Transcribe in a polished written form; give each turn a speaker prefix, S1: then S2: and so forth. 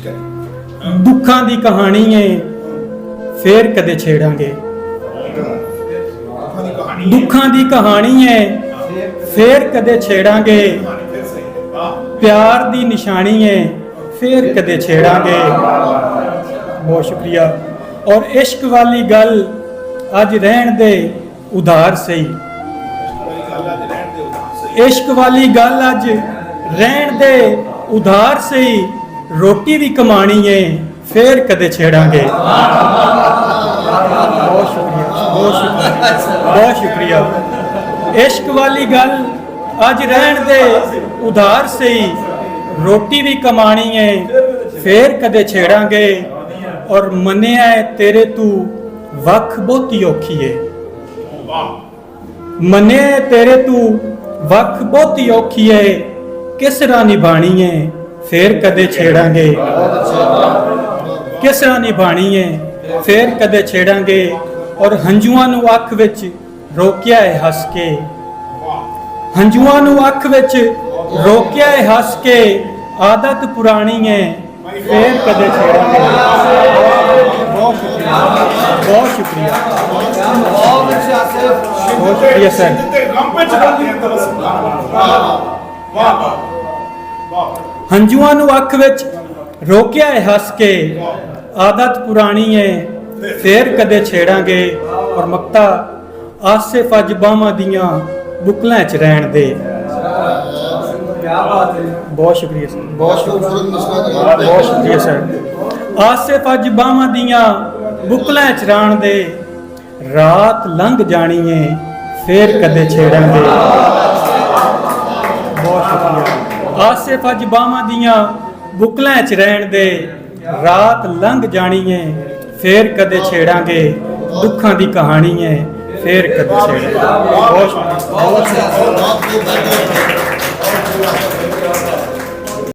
S1: दुखां दी कहानी है फिर कदे छेड़ांगे। दुखां दी कहानी है फिर कदे छेड़ांगे। प्यार दी निशानी है फिर कदे छेड़ांगे। बहुत शुक्रिया। और इश्क वाली गल अज रहन दे उधार सही। इश्क वाली गल अज रहन दे उधार सही। रोटी भी कमानी है फिर कदे छेड़ांगे। बहुत शुक्रिया, बहुत शुक्रिया, बहुत शुक्रिया। इश्क वाली गल अज रहन दे उधार सही। रोटी भी कमानी है फिर कदे छेड़ांगे। और मनिया तेरे तू वख बहुती औखी है। मनिया तेरे तू वख बहुती औखी है। किस तरह निभानी है फिर कदे छेड़ांगे। किस तरह निभानी है फिर कदे छेड़ांगे। और हंजुआं नू अख विच रोकिया है हस के। हंजुआं नू अख विच रोकिया है हस के। आदत पुरानी है फिर कदे छेड़ांगे। बहुत शुक्रिया, बहुत शुक्रिया, बहुत शुक्रिया सर। हंजुआं नू अख विच रोकिया है हस के। आदत पुरानी है फिर कदे छेड़ांगे। और मक्ता आसिफ अज बाहां दियां बुकलां च रहन दे। बहुत शुक्रिया सर, बहुत शुक्रिया, बहुत शुक्रिया सर। आसिफ अज बाहां दियां बुकलां च रहन दे। रात लंघ जानी है फिर कदे छेड़ांगे। बहुत शुक्रिया। आसिफ अज बाहां दियां बुकलां च रहन दे। रात लंघ जानी है फिर कदे छेड़ांगे। दुखां दी कहानी है फिर कदे छेड़ांगे। बहुत शुक्रिया, बहुत शुक्रिया।